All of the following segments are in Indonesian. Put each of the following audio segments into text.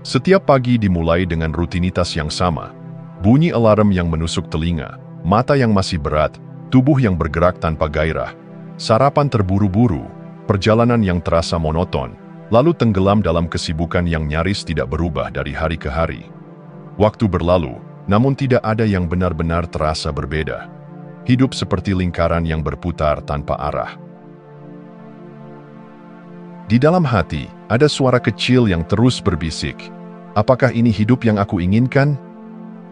Setiap pagi dimulai dengan rutinitas yang sama. Bunyi alarm yang menusuk telinga, mata yang masih berat, tubuh yang bergerak tanpa gairah, sarapan terburu-buru, perjalanan yang terasa monoton, lalu tenggelam dalam kesibukan yang nyaris tidak berubah dari hari ke hari. Waktu berlalu, namun tidak ada yang benar-benar terasa berbeda. Hidup seperti lingkaran yang berputar tanpa arah. Di dalam hati, ada suara kecil yang terus berbisik. Apakah ini hidup yang aku inginkan?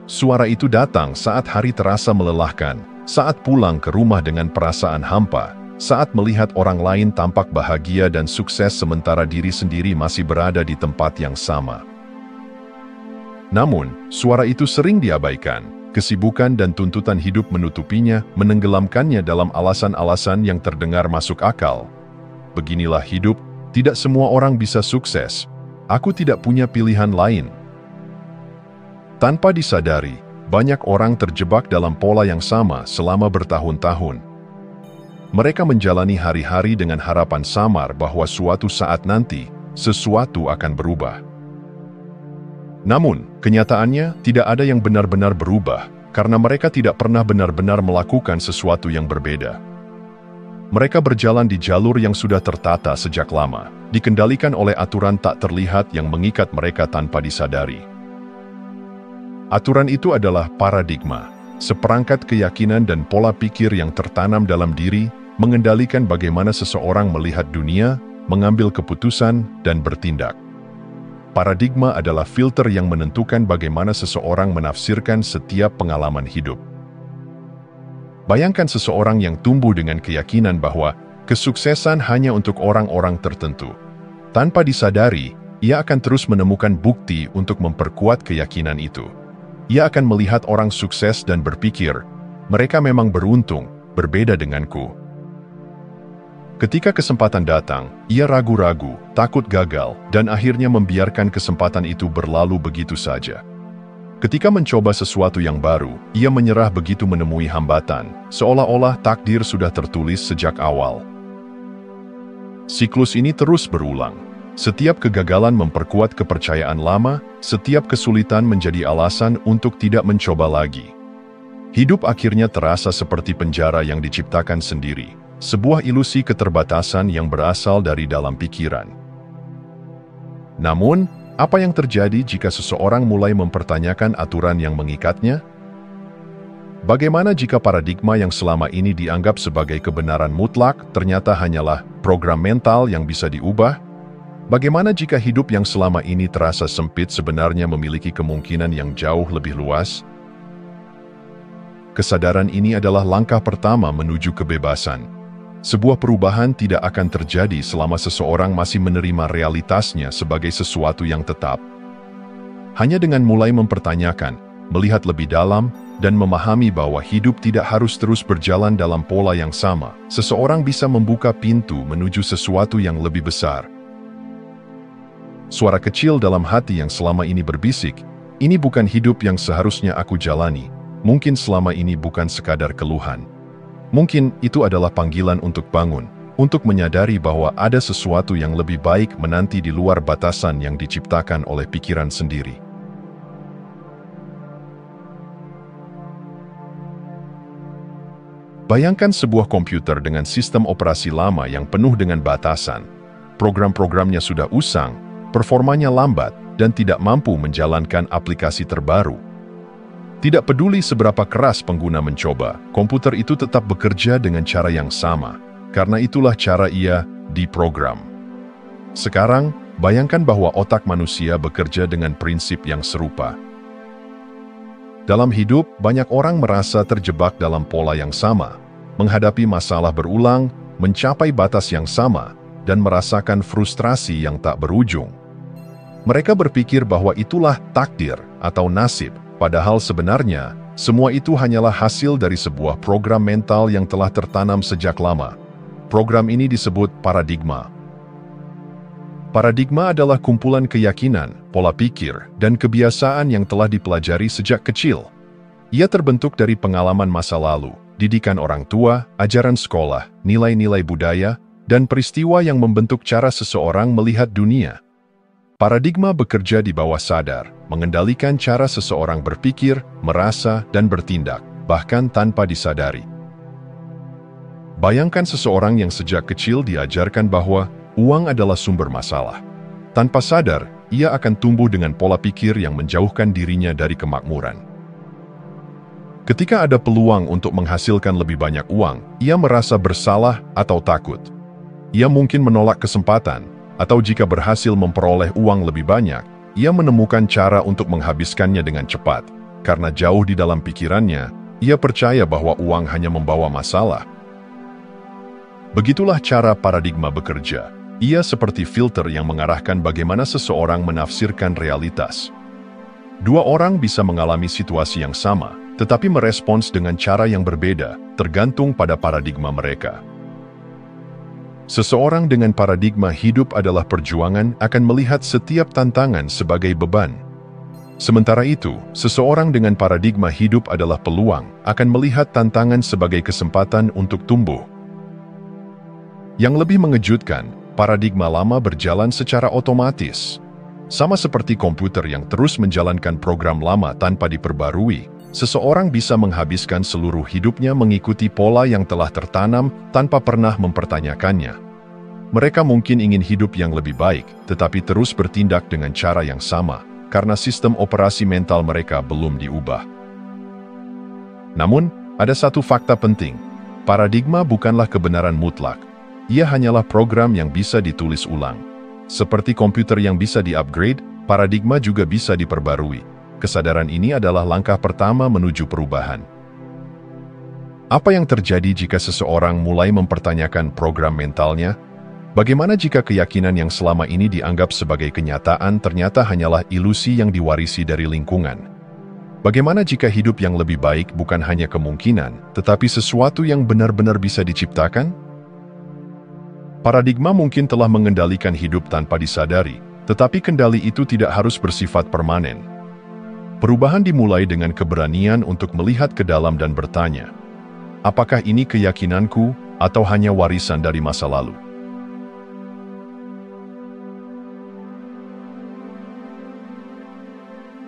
Suara itu datang saat hari terasa melelahkan, saat pulang ke rumah dengan perasaan hampa, saat melihat orang lain tampak bahagia dan sukses sementara diri sendiri masih berada di tempat yang sama. Namun, suara itu sering diabaikan. Kesibukan dan tuntutan hidup menutupinya, menenggelamkannya dalam alasan-alasan yang terdengar masuk akal. Beginilah hidup, tidak semua orang bisa sukses. Aku tidak punya pilihan lain. Tanpa disadari, banyak orang terjebak dalam pola yang sama selama bertahun-tahun. Mereka menjalani hari-hari dengan harapan samar bahwa suatu saat nanti, sesuatu akan berubah. Namun, kenyataannya tidak ada yang benar-benar berubah, karena mereka tidak pernah benar-benar melakukan sesuatu yang berbeda. Mereka berjalan di jalur yang sudah tertata sejak lama, dikendalikan oleh aturan tak terlihat yang mengikat mereka tanpa disadari. Aturan itu adalah paradigma, seperangkat keyakinan dan pola pikir yang tertanam dalam diri, mengendalikan bagaimana seseorang melihat dunia, mengambil keputusan, dan bertindak. Paradigma adalah filter yang menentukan bagaimana seseorang menafsirkan setiap pengalaman hidup. Bayangkan seseorang yang tumbuh dengan keyakinan bahwa kesuksesan hanya untuk orang-orang tertentu. Tanpa disadari, ia akan terus menemukan bukti untuk memperkuat keyakinan itu. Ia akan melihat orang sukses dan berpikir, mereka memang beruntung, berbeda denganku. Ketika kesempatan datang, ia ragu-ragu, takut gagal, dan akhirnya membiarkan kesempatan itu berlalu begitu saja. Ketika mencoba sesuatu yang baru, ia menyerah begitu menemui hambatan, seolah-olah takdir sudah tertulis sejak awal. Siklus ini terus berulang. Setiap kegagalan memperkuat kepercayaan lama, setiap kesulitan menjadi alasan untuk tidak mencoba lagi. Hidup akhirnya terasa seperti penjara yang diciptakan sendiri, sebuah ilusi keterbatasan yang berasal dari dalam pikiran. Namun, apa yang terjadi jika seseorang mulai mempertanyakan aturan yang mengikatnya? Bagaimana jika paradigma yang selama ini dianggap sebagai kebenaran mutlak ternyata hanyalah program mental yang bisa diubah? Bagaimana jika hidup yang selama ini terasa sempit sebenarnya memiliki kemungkinan yang jauh lebih luas? Kesadaran ini adalah langkah pertama menuju kebebasan. Sebuah perubahan tidak akan terjadi selama seseorang masih menerima realitasnya sebagai sesuatu yang tetap. Hanya dengan mulai mempertanyakan, melihat lebih dalam, dan memahami bahwa hidup tidak harus terus berjalan dalam pola yang sama, seseorang bisa membuka pintu menuju sesuatu yang lebih besar. Suara kecil dalam hati yang selama ini berbisik, ini bukan hidup yang seharusnya aku jalani, mungkin selama ini bukan sekadar keluhan. Mungkin itu adalah panggilan untuk bangun, untuk menyadari bahwa ada sesuatu yang lebih baik menanti di luar batasan yang diciptakan oleh pikiran sendiri. Bayangkan sebuah komputer dengan sistem operasi lama yang penuh dengan batasan. Program-programnya sudah usang, performanya lambat, dan tidak mampu menjalankan aplikasi terbaru. Tidak peduli seberapa keras pengguna mencoba, komputer itu tetap bekerja dengan cara yang sama, karena itulah cara ia diprogram. Sekarang, bayangkan bahwa otak manusia bekerja dengan prinsip yang serupa. Dalam hidup, banyak orang merasa terjebak dalam pola yang sama, menghadapi masalah berulang, mencapai batas yang sama, dan merasakan frustrasi yang tak berujung. Mereka berpikir bahwa itulah takdir atau nasib, padahal sebenarnya, semua itu hanyalah hasil dari sebuah program mental yang telah tertanam sejak lama. Program ini disebut paradigma. Paradigma adalah kumpulan keyakinan, pola pikir, dan kebiasaan yang telah dipelajari sejak kecil. Ia terbentuk dari pengalaman masa lalu, didikan orang tua, ajaran sekolah, nilai-nilai budaya, dan peristiwa yang membentuk cara seseorang melihat dunia. Paradigma bekerja di bawah sadar, mengendalikan cara seseorang berpikir, merasa, dan bertindak, bahkan tanpa disadari. Bayangkan seseorang yang sejak kecil diajarkan bahwa uang adalah sumber masalah. Tanpa sadar, ia akan tumbuh dengan pola pikir yang menjauhkan dirinya dari kemakmuran. Ketika ada peluang untuk menghasilkan lebih banyak uang, ia merasa bersalah atau takut. Ia mungkin menolak kesempatan, atau jika berhasil memperoleh uang lebih banyak, ia menemukan cara untuk menghabiskannya dengan cepat. Karena jauh di dalam pikirannya, ia percaya bahwa uang hanya membawa masalah. Begitulah cara paradigma bekerja. Ia seperti filter yang mengarahkan bagaimana seseorang menafsirkan realitas. Dua orang bisa mengalami situasi yang sama, tetapi merespons dengan cara yang berbeda, tergantung pada paradigma mereka. Seseorang dengan paradigma hidup adalah perjuangan akan melihat setiap tantangan sebagai beban. Sementara itu, seseorang dengan paradigma hidup adalah peluang akan melihat tantangan sebagai kesempatan untuk tumbuh. Yang lebih mengejutkan, paradigma lama berjalan secara otomatis. Sama seperti komputer yang terus menjalankan program lama tanpa diperbarui, seseorang bisa menghabiskan seluruh hidupnya mengikuti pola yang telah tertanam tanpa pernah mempertanyakannya. Mereka mungkin ingin hidup yang lebih baik, tetapi terus bertindak dengan cara yang sama, karena sistem operasi mental mereka belum diubah. Namun, ada satu fakta penting. Paradigma bukanlah kebenaran mutlak. Ia hanyalah program yang bisa ditulis ulang. Seperti komputer yang bisa di-upgrade, paradigma juga bisa diperbarui. Kesadaran ini adalah langkah pertama menuju perubahan. Apa yang terjadi jika seseorang mulai mempertanyakan program mentalnya? Bagaimana jika keyakinan yang selama ini dianggap sebagai kenyataan ternyata hanyalah ilusi yang diwarisi dari lingkungan? Bagaimana jika hidup yang lebih baik bukan hanya kemungkinan, tetapi sesuatu yang benar-benar bisa diciptakan? Paradigma mungkin telah mengendalikan hidup tanpa disadari, tetapi kendali itu tidak harus bersifat permanen. Perubahan dimulai dengan keberanian untuk melihat ke dalam dan bertanya, apakah ini keyakinanku atau hanya warisan dari masa lalu?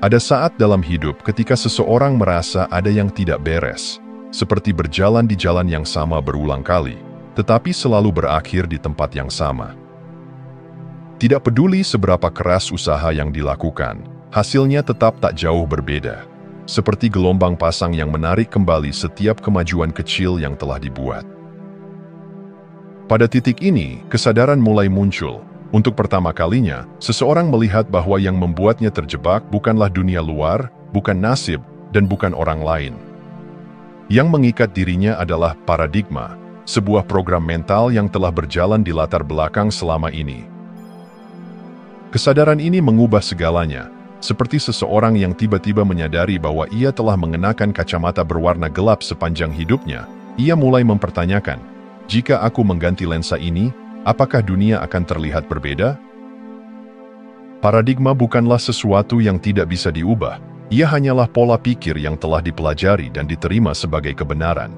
Ada saat dalam hidup ketika seseorang merasa ada yang tidak beres, seperti berjalan di jalan yang sama berulang kali, tetapi selalu berakhir di tempat yang sama. Tidak peduli seberapa keras usaha yang dilakukan, hasilnya tetap tak jauh berbeda. Seperti gelombang pasang yang menarik kembali setiap kemajuan kecil yang telah dibuat. Pada titik ini, kesadaran mulai muncul. Untuk pertama kalinya, seseorang melihat bahwa yang membuatnya terjebak bukanlah dunia luar, bukan nasib, dan bukan orang lain. Yang mengikat dirinya adalah paradigma, sebuah program mental yang telah berjalan di latar belakang selama ini. Kesadaran ini mengubah segalanya, seperti seseorang yang tiba-tiba menyadari bahwa ia telah mengenakan kacamata berwarna gelap sepanjang hidupnya. Ia mulai mempertanyakan, jika aku mengganti lensa ini, apakah dunia akan terlihat berbeda? Paradigma bukanlah sesuatu yang tidak bisa diubah. Ia hanyalah pola pikir yang telah dipelajari dan diterima sebagai kebenaran.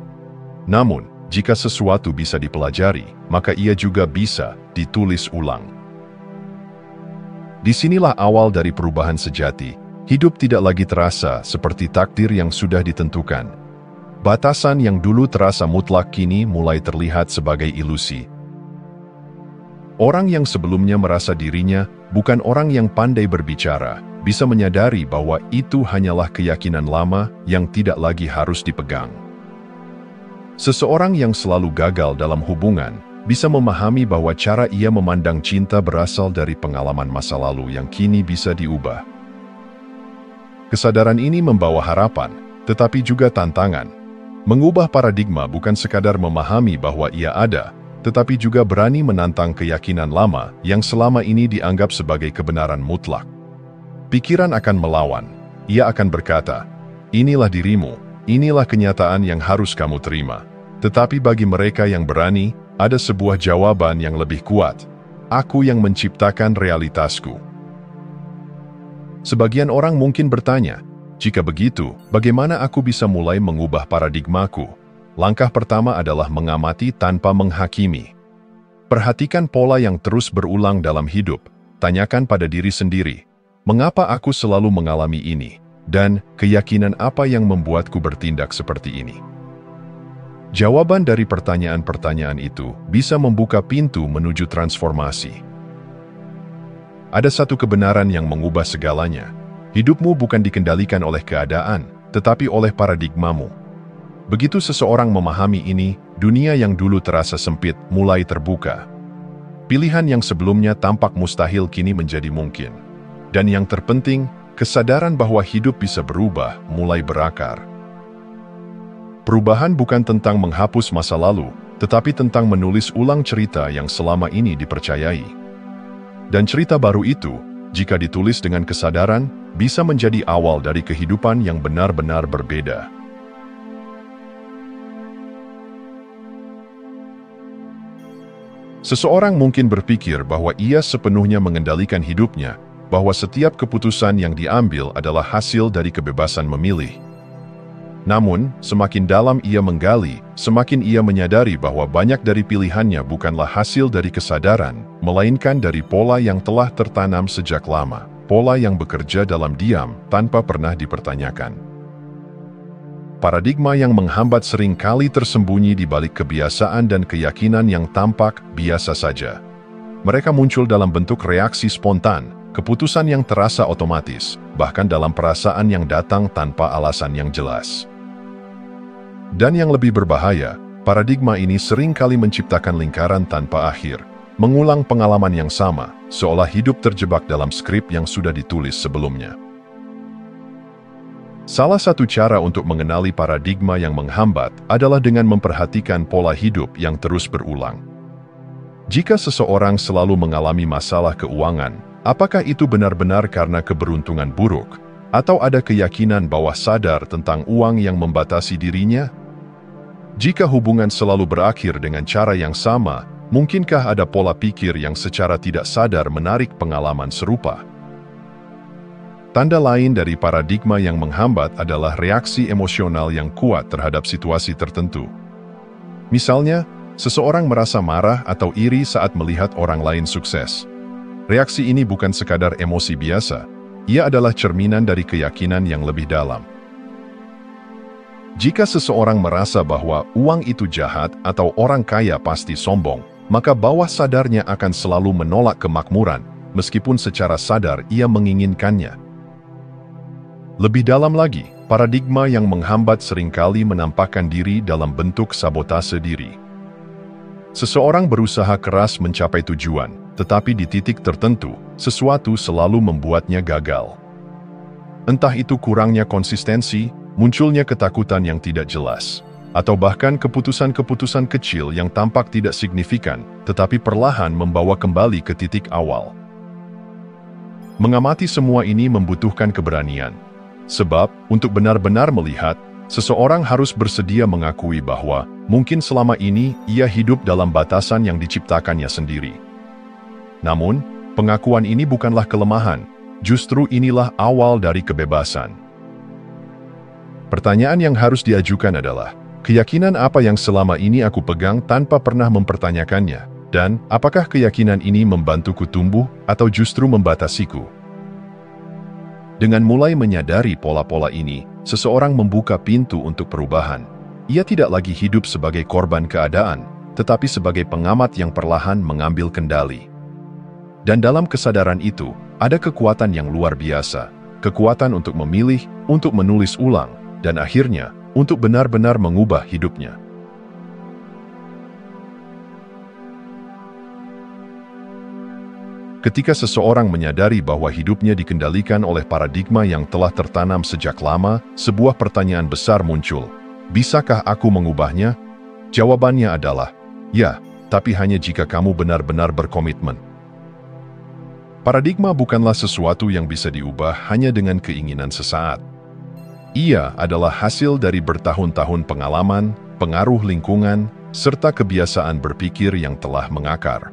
Namun, jika sesuatu bisa dipelajari, maka ia juga bisa ditulis ulang. Disinilah awal dari perubahan sejati. Hidup tidak lagi terasa seperti takdir yang sudah ditentukan. Batasan yang dulu terasa mutlak kini mulai terlihat sebagai ilusi. Orang yang sebelumnya merasa dirinya bukan orang yang pandai berbicara, bisa menyadari bahwa itu hanyalah keyakinan lama yang tidak lagi harus dipegang. Seseorang yang selalu gagal dalam hubungan bisa memahami bahwa cara ia memandang cinta berasal dari pengalaman masa lalu yang kini bisa diubah. Kesadaran ini membawa harapan, tetapi juga tantangan. Mengubah paradigma bukan sekadar memahami bahwa ia ada, tetapi juga berani menantang keyakinan lama yang selama ini dianggap sebagai kebenaran mutlak. Pikiran akan melawan. Ia akan berkata, inilah dirimu, inilah kenyataan yang harus kamu terima. Tetapi bagi mereka yang berani, ada sebuah jawaban yang lebih kuat. Aku yang menciptakan realitasku. Sebagian orang mungkin bertanya, jika begitu, bagaimana aku bisa mulai mengubah paradigmaku? Langkah pertama adalah mengamati tanpa menghakimi. Perhatikan pola yang terus berulang dalam hidup. tanyakan pada diri sendiri, mengapa aku selalu mengalami ini, dan keyakinan apa yang membuatku bertindak seperti ini? Jawaban dari pertanyaan-pertanyaan itu bisa membuka pintu menuju transformasi. Ada satu kebenaran yang mengubah segalanya. Hidupmu bukan dikendalikan oleh keadaan, tetapi oleh paradigmamu. Begitu seseorang memahami ini, dunia yang dulu terasa sempit mulai terbuka. Pilihan yang sebelumnya tampak mustahil kini menjadi mungkin. Dan yang terpenting, kesadaran bahwa hidup bisa berubah mulai berakar. Perubahan bukan tentang menghapus masa lalu, tetapi tentang menulis ulang cerita yang selama ini dipercayai. Dan cerita baru itu, jika ditulis dengan kesadaran, bisa menjadi awal dari kehidupan yang benar-benar berbeda. Seseorang mungkin berpikir bahwa ia sepenuhnya mengendalikan hidupnya, bahwa setiap keputusan yang diambil adalah hasil dari kebebasan memilih. Namun, semakin dalam ia menggali, semakin ia menyadari bahwa banyak dari pilihannya bukanlah hasil dari kesadaran, melainkan dari pola yang telah tertanam sejak lama, pola yang bekerja dalam diam tanpa pernah dipertanyakan. Paradigma yang menghambat seringkali tersembunyi di balik kebiasaan dan keyakinan yang tampak biasa saja. Mereka muncul dalam bentuk reaksi spontan, keputusan yang terasa otomatis, bahkan dalam perasaan yang datang tanpa alasan yang jelas. Dan yang lebih berbahaya, paradigma ini seringkali menciptakan lingkaran tanpa akhir, mengulang pengalaman yang sama, seolah hidup terjebak dalam skrip yang sudah ditulis sebelumnya. Salah satu cara untuk mengenali paradigma yang menghambat adalah dengan memperhatikan pola hidup yang terus berulang. Jika seseorang selalu mengalami masalah keuangan, apakah itu benar-benar karena keberuntungan buruk, atau ada keyakinan bahwa sadar tentang uang yang membatasi dirinya? Jika hubungan selalu berakhir dengan cara yang sama, mungkinkah ada pola pikir yang secara tidak sadar menarik pengalaman serupa? Tanda lain dari paradigma yang menghambat adalah reaksi emosional yang kuat terhadap situasi tertentu. Misalnya, seseorang merasa marah atau iri saat melihat orang lain sukses. Reaksi ini bukan sekadar emosi biasa, ia adalah cerminan dari keyakinan yang lebih dalam. Jika seseorang merasa bahwa uang itu jahat atau orang kaya pasti sombong, maka bawah sadarnya akan selalu menolak kemakmuran, meskipun secara sadar ia menginginkannya. Lebih dalam lagi, paradigma yang menghambat seringkali menampakkan diri dalam bentuk sabotase diri. Seseorang berusaha keras mencapai tujuan, tetapi di titik tertentu, sesuatu selalu membuatnya gagal. Entah itu kurangnya konsistensi, munculnya ketakutan yang tidak jelas, atau bahkan keputusan-keputusan kecil yang tampak tidak signifikan, tetapi perlahan membawa kembali ke titik awal. Mengamati semua ini membutuhkan keberanian, sebab untuk benar-benar melihat, seseorang harus bersedia mengakui bahwa mungkin selama ini ia hidup dalam batasan yang diciptakannya sendiri. Namun, pengakuan ini bukanlah kelemahan, justru inilah awal dari kebebasan. Pertanyaan yang harus diajukan adalah, keyakinan apa yang selama ini aku pegang tanpa pernah mempertanyakannya, dan apakah keyakinan ini membantuku tumbuh atau justru membatasiku? Dengan mulai menyadari pola-pola ini, seseorang membuka pintu untuk perubahan. Ia tidak lagi hidup sebagai korban keadaan, tetapi sebagai pengamat yang perlahan mengambil kendali. Dan dalam kesadaran itu, ada kekuatan yang luar biasa, kekuatan untuk memilih, untuk menulis ulang, dan akhirnya, untuk benar-benar mengubah hidupnya. Ketika seseorang menyadari bahwa hidupnya dikendalikan oleh paradigma yang telah tertanam sejak lama, sebuah pertanyaan besar muncul. Bisakah aku mengubahnya? Jawabannya adalah, ya, tapi hanya jika kamu benar-benar berkomitmen. Paradigma bukanlah sesuatu yang bisa diubah hanya dengan keinginan sesaat. Ia adalah hasil dari bertahun-tahun pengalaman, pengaruh lingkungan, serta kebiasaan berpikir yang telah mengakar.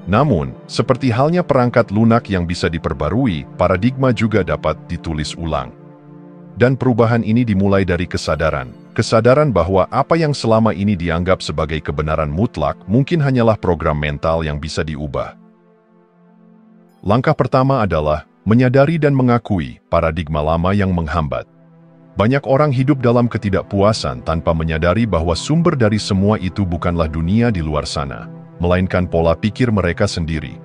Namun, seperti halnya perangkat lunak yang bisa diperbarui, paradigma juga dapat ditulis ulang. Dan perubahan ini dimulai dari kesadaran bahwa apa yang selama ini dianggap sebagai kebenaran mutlak mungkin hanyalah program mental yang bisa diubah. Langkah pertama adalah menyadari dan mengakui paradigma lama yang menghambat. Banyak orang hidup dalam ketidakpuasan tanpa menyadari bahwa sumber dari semua itu bukanlah dunia di luar sana, melainkan pola pikir mereka sendiri.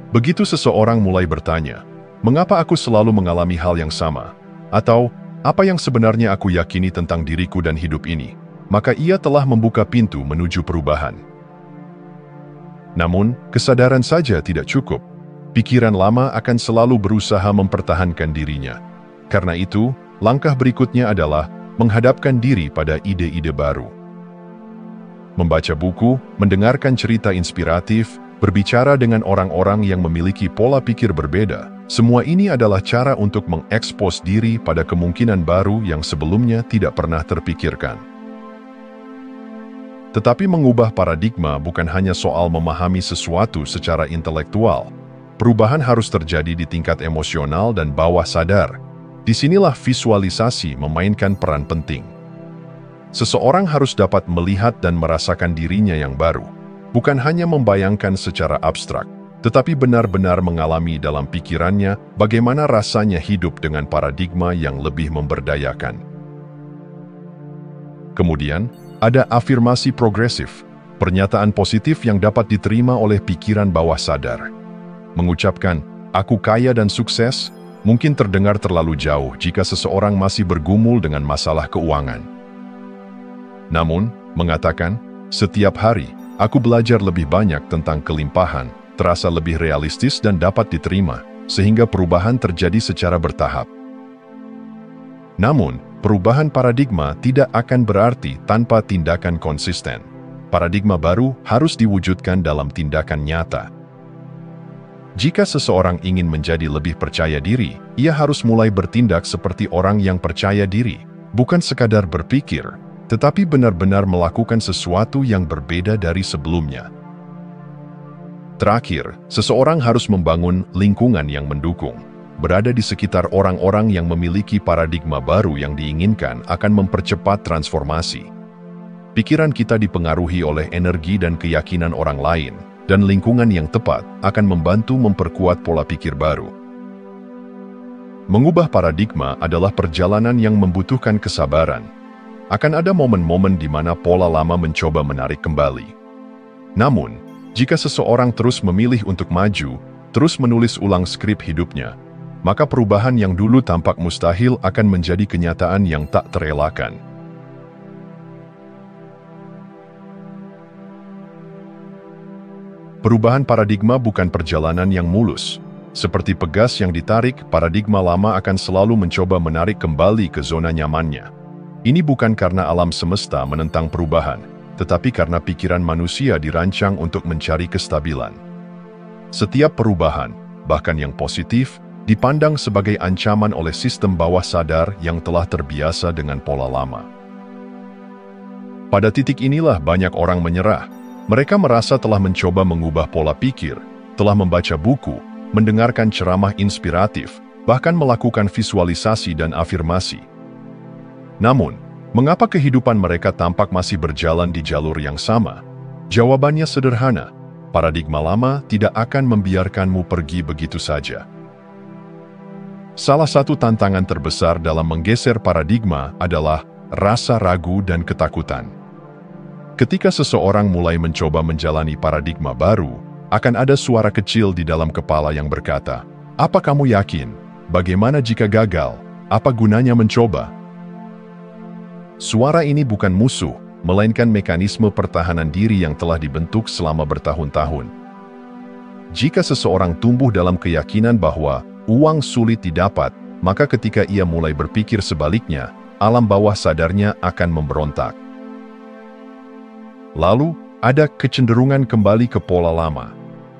Begitu seseorang mulai bertanya, "Mengapa aku selalu mengalami hal yang sama?" Atau, "Apa yang sebenarnya aku yakini tentang diriku dan hidup ini?" Maka ia telah membuka pintu menuju perubahan. Namun, kesadaran saja tidak cukup. Pikiran lama akan selalu berusaha mempertahankan dirinya. Karena itu, langkah berikutnya adalah menghadapkan diri pada ide-ide baru. Membaca buku, mendengarkan cerita inspiratif, berbicara dengan orang-orang yang memiliki pola pikir berbeda, semua ini adalah cara untuk mengekspos diri pada kemungkinan baru yang sebelumnya tidak pernah terpikirkan. Tetapi mengubah paradigma bukan hanya soal memahami sesuatu secara intelektual. Perubahan harus terjadi di tingkat emosional dan bawah sadar. Disinilah visualisasi memainkan peran penting. Seseorang harus dapat melihat dan merasakan dirinya yang baru, bukan hanya membayangkan secara abstrak, tetapi benar-benar mengalami dalam pikirannya bagaimana rasanya hidup dengan paradigma yang lebih memberdayakan. Kemudian, ada afirmasi progresif, pernyataan positif yang dapat diterima oleh pikiran bawah sadar. Mengucapkan, "Aku kaya dan sukses," mungkin terdengar terlalu jauh jika seseorang masih bergumul dengan masalah keuangan. Namun, mengatakan, "Setiap hari, aku belajar lebih banyak tentang kelimpahan," terasa lebih realistis dan dapat diterima, sehingga perubahan terjadi secara bertahap. Namun, perubahan paradigma tidak akan berarti tanpa tindakan konsisten. Paradigma baru harus diwujudkan dalam tindakan nyata. Jika seseorang ingin menjadi lebih percaya diri, ia harus mulai bertindak seperti orang yang percaya diri, bukan sekadar berpikir, tetapi benar-benar melakukan sesuatu yang berbeda dari sebelumnya. Terakhir, seseorang harus membangun lingkungan yang mendukung. Berada di sekitar orang-orang yang memiliki paradigma baru yang diinginkan akan mempercepat transformasi. Pikiran kita dipengaruhi oleh energi dan keyakinan orang lain, dan lingkungan yang tepat akan membantu memperkuat pola pikir baru. Mengubah paradigma adalah perjalanan yang membutuhkan kesabaran. Akan ada momen-momen di mana pola lama mencoba menarik kembali. Namun, jika seseorang terus memilih untuk maju, terus menulis ulang skrip hidupnya, maka perubahan yang dulu tampak mustahil akan menjadi kenyataan yang tak terelakkan. Perubahan paradigma bukan perjalanan yang mulus. Seperti pegas yang ditarik, paradigma lama akan selalu mencoba menarik kembali ke zona nyamannya. Ini bukan karena alam semesta menentang perubahan, tetapi karena pikiran manusia dirancang untuk mencari kestabilan. Setiap perubahan, bahkan yang positif, dipandang sebagai ancaman oleh sistem bawah sadar yang telah terbiasa dengan pola lama. Pada titik inilah banyak orang menyerah. Mereka merasa telah mencoba mengubah pola pikir, telah membaca buku, mendengarkan ceramah inspiratif, bahkan melakukan visualisasi dan afirmasi. Namun, mengapa kehidupan mereka tampak masih berjalan di jalur yang sama? Jawabannya sederhana, paradigma lama tidak akan membiarkanmu pergi begitu saja. Salah satu tantangan terbesar dalam menggeser paradigma adalah rasa ragu dan ketakutan. Ketika seseorang mulai mencoba menjalani paradigma baru, akan ada suara kecil di dalam kepala yang berkata, "Apa kamu yakin? Bagaimana jika gagal? Apa gunanya mencoba?" Suara ini bukan musuh, melainkan mekanisme pertahanan diri yang telah dibentuk selama bertahun-tahun. Jika seseorang tumbuh dalam keyakinan bahwa uang sulit didapat, maka ketika ia mulai berpikir sebaliknya, alam bawah sadarnya akan memberontak. Lalu, ada kecenderungan kembali ke pola lama.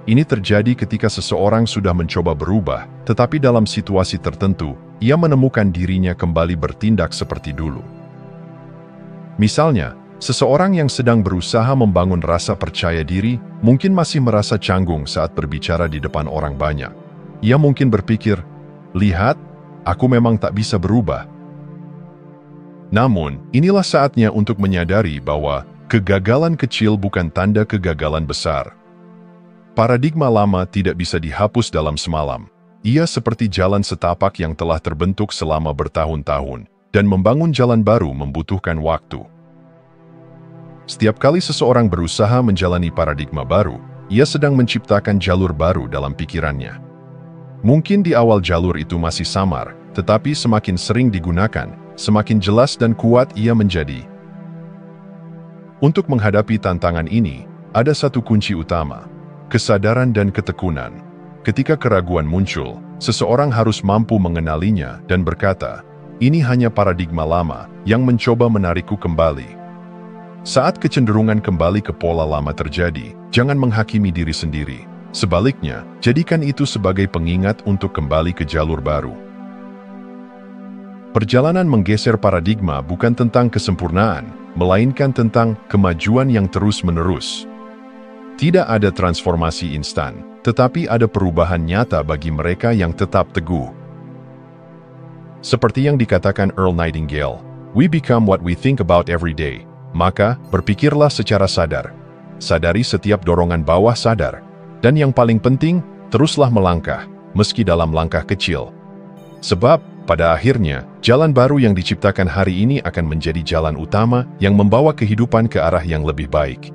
Ini terjadi ketika seseorang sudah mencoba berubah, tetapi dalam situasi tertentu, ia menemukan dirinya kembali bertindak seperti dulu. Misalnya, seseorang yang sedang berusaha membangun rasa percaya diri mungkin masih merasa canggung saat berbicara di depan orang banyak. Ia mungkin berpikir, "Lihat, aku memang tak bisa berubah." Namun, inilah saatnya untuk menyadari bahwa kegagalan kecil bukan tanda kegagalan besar. Paradigma lama tidak bisa dihapus dalam semalam. Ia seperti jalan setapak yang telah terbentuk selama bertahun-tahun, dan membangun jalan baru membutuhkan waktu. Setiap kali seseorang berusaha menjalani paradigma baru, ia sedang menciptakan jalur baru dalam pikirannya. Mungkin di awal jalur itu masih samar, tetapi semakin sering digunakan, semakin jelas dan kuat ia menjadi. Untuk menghadapi tantangan ini, ada satu kunci utama: kesadaran dan ketekunan. Ketika keraguan muncul, seseorang harus mampu mengenalinya dan berkata, "Ini hanya paradigma lama yang mencoba menarikku kembali." Saat kecenderungan kembali ke pola lama terjadi, jangan menghakimi diri sendiri. Sebaliknya, jadikan itu sebagai pengingat untuk kembali ke jalur baru. Perjalanan menggeser paradigma bukan tentang kesempurnaan, melainkan tentang kemajuan yang terus-menerus. Tidak ada transformasi instan, tetapi ada perubahan nyata bagi mereka yang tetap teguh. Seperti yang dikatakan Earl Nightingale, "We become what we think about every day." Maka, berpikirlah secara sadar. Sadari setiap dorongan bawah sadar. Dan yang paling penting, teruslah melangkah, meski dalam langkah kecil. Sebab, pada akhirnya, jalan baru yang diciptakan hari ini akan menjadi jalan utama yang membawa kehidupan ke arah yang lebih baik.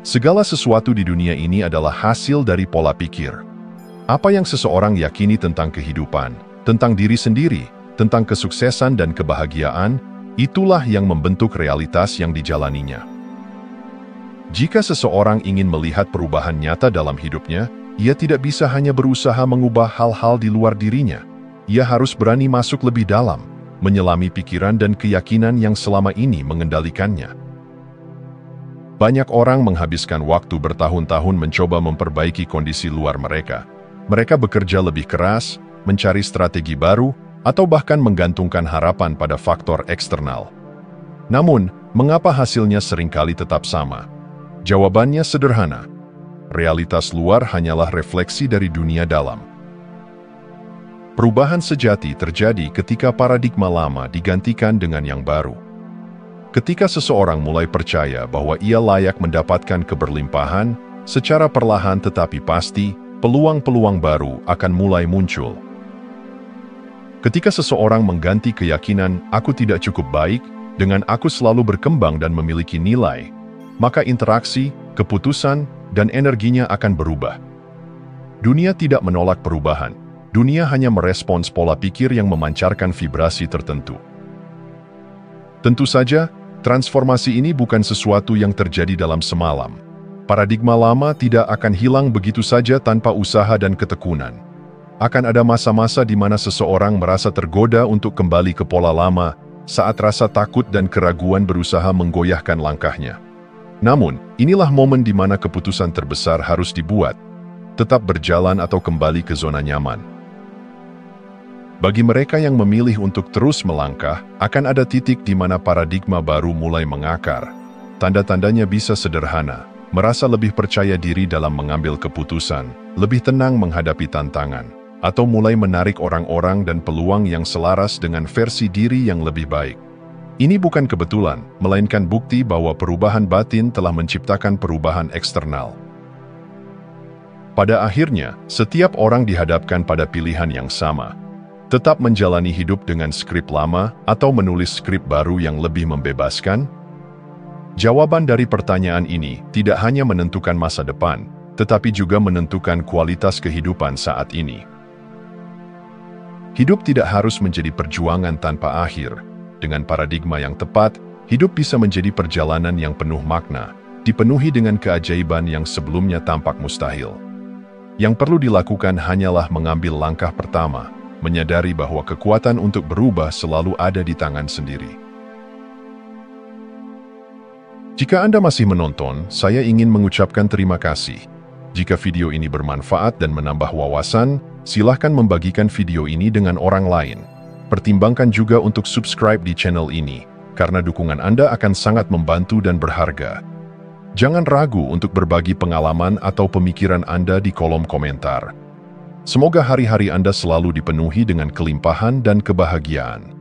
Segala sesuatu di dunia ini adalah hasil dari pola pikir. Apa yang seseorang yakini tentang kehidupan, tentang diri sendiri, tentang kesuksesan dan kebahagiaan, itulah yang membentuk realitas yang dijalaninya. Jika seseorang ingin melihat perubahan nyata dalam hidupnya, ia tidak bisa hanya berusaha mengubah hal-hal di luar dirinya. Ia harus berani masuk lebih dalam, menyelami pikiran dan keyakinan yang selama ini mengendalikannya. Banyak orang menghabiskan waktu bertahun-tahun mencoba memperbaiki kondisi luar mereka. Mereka bekerja lebih keras, mencari strategi baru, atau bahkan menggantungkan harapan pada faktor eksternal. Namun, mengapa hasilnya seringkali tetap sama? Jawabannya sederhana. Realitas luar hanyalah refleksi dari dunia dalam. Perubahan sejati terjadi ketika paradigma lama digantikan dengan yang baru. Ketika seseorang mulai percaya bahwa ia layak mendapatkan keberlimpahan, secara perlahan tetapi pasti, peluang-peluang baru akan mulai muncul. Ketika seseorang mengganti keyakinan "aku tidak cukup baik" dengan "aku selalu berkembang dan memiliki nilai", maka interaksi, keputusan, dan energinya akan berubah. Dunia tidak menolak perubahan. Dunia hanya merespons pola pikir yang memancarkan vibrasi tertentu. Tentu saja, transformasi ini bukan sesuatu yang terjadi dalam semalam. Paradigma lama tidak akan hilang begitu saja tanpa usaha dan ketekunan. Akan ada masa-masa di mana seseorang merasa tergoda untuk kembali ke pola lama, saat rasa takut dan keraguan berusaha menggoyahkan langkahnya. Namun, inilah momen di mana keputusan terbesar harus dibuat, tetap berjalan atau kembali ke zona nyaman. Bagi mereka yang memilih untuk terus melangkah, akan ada titik di mana paradigma baru mulai mengakar. Tanda-tandanya bisa sederhana: merasa lebih percaya diri dalam mengambil keputusan, lebih tenang menghadapi tantangan, atau mulai menarik orang-orang dan peluang yang selaras dengan versi diri yang lebih baik. Ini bukan kebetulan, melainkan bukti bahwa perubahan batin telah menciptakan perubahan eksternal. Pada akhirnya, setiap orang dihadapkan pada pilihan yang sama: tetap menjalani hidup dengan skrip lama atau menulis skrip baru yang lebih membebaskan. Jawaban dari pertanyaan ini tidak hanya menentukan masa depan, tetapi juga menentukan kualitas kehidupan saat ini. Hidup tidak harus menjadi perjuangan tanpa akhir. Dengan paradigma yang tepat, hidup bisa menjadi perjalanan yang penuh makna, dipenuhi dengan keajaiban yang sebelumnya tampak mustahil. Yang perlu dilakukan hanyalah mengambil langkah pertama, menyadari bahwa kekuatan untuk berubah selalu ada di tangan sendiri. Jika Anda masih menonton, saya ingin mengucapkan terima kasih. Jika video ini bermanfaat dan menambah wawasan, silahkan membagikan video ini dengan orang lain. Pertimbangkan juga untuk subscribe di channel ini, karena dukungan Anda akan sangat membantu dan berharga. Jangan ragu untuk berbagi pengalaman atau pemikiran Anda di kolom komentar. Semoga hari-hari Anda selalu dipenuhi dengan kelimpahan dan kebahagiaan.